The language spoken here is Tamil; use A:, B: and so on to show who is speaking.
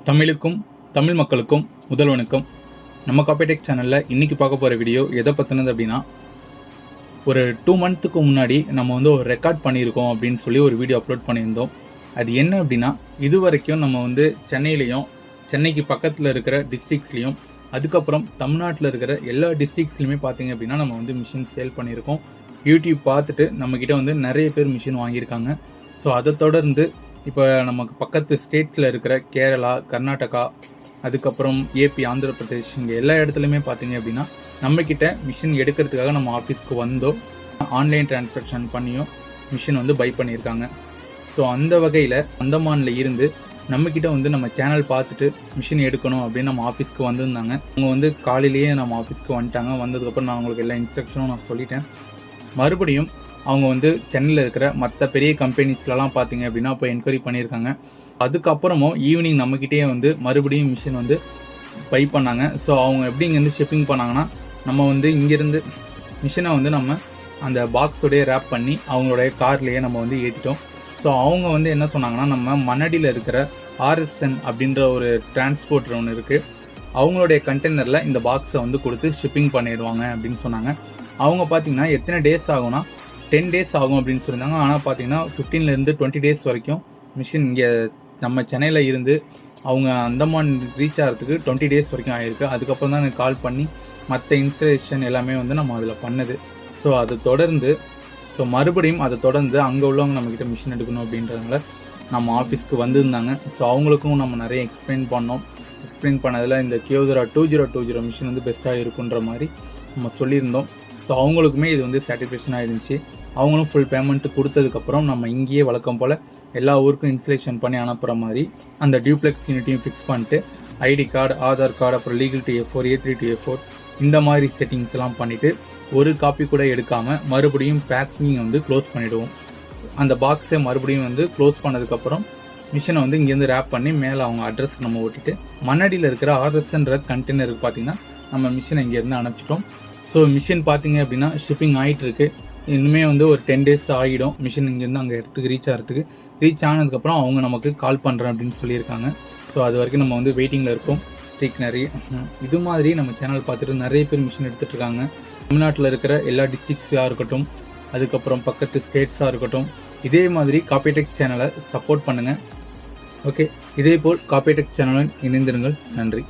A: தமிழுக்கும் தமிழ் மக்களுக்கும் முதல் வணக்கம். நம்ம காப்பிடெக் சேனலில் இன்றைக்கி பார்க்க போகிற வீடியோ எதை பற்றினது அப்படின்னா, ஒரு 2 மந்த்துக்கு முன்னாடி நம்ம ஒரு ரெக்கார்ட் பண்ணியிருக்கோம் அப்படின்னு சொல்லி ஒரு வீடியோ அப்லோட் பண்ணியிருந்தோம். அது என்ன அப்படின்னா, இது வரைக்கும் நம்ம சென்னையிலையும் சென்னைக்கு பக்கத்தில் இருக்கிற டிஸ்ட்ரிக்ஸ்லையும் அதுக்கப்புறம் தமிழ்நாட்டில் இருக்கிற எல்லா டிஸ்ட்ரிக்ஸ்லையுமே பார்த்தீங்க அப்படின்னா நம்ம மிஷின் சேல் பண்ணியிருக்கோம். யூடியூப் பார்த்துட்டு நம்மக்கிட்ட நிறைய பேர் மிஷின் வாங்கியிருக்காங்க. ஸோ அதை தொடர்ந்து இப்போ நமக்கு பக்கத்து ஸ்டேட்ஸில் இருக்கிற கேரளா, கர்நாடகா, அதுக்கப்புறம் ஏபி, ஆந்திர பிரதேஷ், இங்கே எல்லா இடத்துலையுமே பார்த்தீங்க அப்படின்னா நம்மக்கிட்ட மிஷின் எடுக்கிறதுக்காக நம்ம ஆஃபீஸ்க்கு வந்தோம், ஆன்லைன் டிரான்சாக்ஷன் பண்ணியும் மிஷின் பை பண்ணியிருக்காங்க. ஸோ அந்த வகையில் அந்தமானில் இருந்து நம்மக்கிட்ட நம்ம சேனல் பார்த்துட்டு மிஷின் எடுக்கணும் அப்படின்னு நம்ம ஆஃபீஸ்க்கு வந்திருந்தாங்க. அவங்க காலையிலேயே நம்ம ஆஃபீஸ்க்கு வந்துட்டாங்க. வந்ததுக்கப்புறம் நான் அவங்களுக்கு எல்லா இன்ஸ்ட்ரக்ஷனும் நான் சொல்லிட்டேன். மறுபடியும் அவங்க சென்னையில் இருக்கிற மற்ற பெரிய கம்பெனிஸ்லலாம் பார்த்தீங்க அப்படின்னா இப்போ என்கொயரி பண்ணியிருக்காங்க. அதுக்கப்புறமும் ஈவினிங் நம்மக்கிட்டே மறுபடியும் மிஷின் பை பண்ணாங்க. ஸோ அவங்க எப்படி இங்கேருந்து ஷிப்பிங் பண்ணாங்கன்னா, நம்ம இங்கேருந்து மிஷினை நம்ம அந்த பாக்ஸோடைய ரேப் பண்ணி அவங்களுடைய கார்லேயே நம்ம ஏற்றிட்டோம். ஸோ அவங்க என்ன சொன்னாங்கன்னா, நம்ம மண்ணடியில் இருக்கிற RSN அப்படின்ற ஒரு டிரான்ஸ்போர்ட்டர் ஒன்று இருக்குது, அவங்களுடைய கண்டெய்னரில் இந்த பாக்ஸை கொடுத்து ஷிப்பிங் பண்ணிடுவாங்க அப்படின்னு சொன்னாங்க. அவங்க பார்த்தீங்கன்னா எத்தனை டேஸ் ஆகும்னா 10 டேஸ் ஆகும் அப்படின்னு சொல்லியிருந்தாங்க. ஆனால் பார்த்தீங்கன்னா 15லேருந்து 20 டேஸ் வரைக்கும் மிஷின் இங்கே நம்ம சென்னையில் இருந்து அவங்க அந்தமான் ரீச் ஆகிறதுக்கு 20 டேஸ் வரைக்கும் ஆகிருக்கு. அதுக்கப்புறம் தான் எனக்கு கால் பண்ணி மற்ற இன்ஸ்டலேஷன் எல்லாமே நம்ம அதில் பண்ணது. ஸோ அதை தொடர்ந்து மறுபடியும் அதை தொடர்ந்து அங்கே உள்ளவங்க நம்மக்கிட்ட மிஷின் எடுக்கணும் அப்படின்றதுனால நம்ம ஆஃபீஸ்க்கு வந்திருந்தாங்க. ஸோ அவங்களுக்கும் நம்ம நிறைய எக்ஸ்பிளைன் பண்ணோம். எக்ஸ்பிளைன் பண்ணதில் இந்த Kyocera 2020 மிஷின் பெஸ்ட்டாக இருக்குன்ற மாதிரி நம்ம சொல்லியிருந்தோம். ஸோ அவங்களுக்குமே இது சாட்டிஸ்ஃபேக்ஷன் ஆகிருந்துச்சு. அவங்களும் ஃபுல் பேமெண்ட்டு கொடுத்ததுக்கப்புறம் நம்ம இங்கேயே வழக்கம் போல் எல்லா ஊருக்கும் இன்ஸ்டலேஷன் பண்ணி அனுப்புகிற மாதிரி அந்த டியூப்ளெக்ஸ் யூனிட்டையும் ஃபிக்ஸ் பண்ணிட்டு ஐடி கார்டு, ஆதார் கார்டு, அப்புறம் legal to A4, A3 to A4 இந்த மாதிரி செட்டிங்ஸ்லாம் பண்ணிவிட்டு ஒரு காப்பி கூட எடுக்காமல் மறுபடியும் பேக்கிங் க்ளோஸ் பண்ணிவிடுவோம். அந்த பாக்ஸை மறுபடியும் க்ளோஸ் பண்ணதுக்கப்புறம் மிஷினை இங்கேருந்து ரேப் பண்ணி மேலே அவங்க அட்ரஸ் நம்ம ஓட்டிட்டு மண்ணடியில் இருக்கிற RSன்ற கண்டெய்னருக்கு பார்த்திங்கன்னா நம்ம மிஷினை இங்கேருந்து அனுப்பிச்சிட்டோம். ஸோ மிஷின் பார்த்திங்க அப்படின்னா ஷிப்பிங் ஆகிட்டுருக்கு. இன்னுமே ஒரு 10 டேஸ் ஆகிடும் மிஷின் இங்கேருந்து அங்கே இடத்துக்கு ரீச் ஆகிறதுக்கு. ரீச் ஆனதுக்கப்புறம் அவங்க நமக்கு கால் பண்ணுறேன் அப்படின்னு சொல்லியிருக்காங்க. ஸோ அது வரைக்கும் நம்ம வெயிட்டிங்கில் இருக்கோம். நிறைய இது மாதிரி நம்ம சேனல் பார்த்துட்டு நிறைய பேர் மிஷின் எடுத்துகிட்ருக்காங்க. தமிழ்நாட்டில் இருக்கிற எல்லா டிஸ்ட்ரிக்ஸாக இருக்கட்டும், அதுக்கப்புறம் பக்கத்து ஸ்டேட்ஸாக இருக்கட்டும், இதே மாதிரி காப்பிடெக் சேனலை சப்போர்ட் பண்ணுங்கள். ஓகே, இதே போல் காப்பிடெக் சேனலுடன் இணைந்திருங்கள். நன்றி.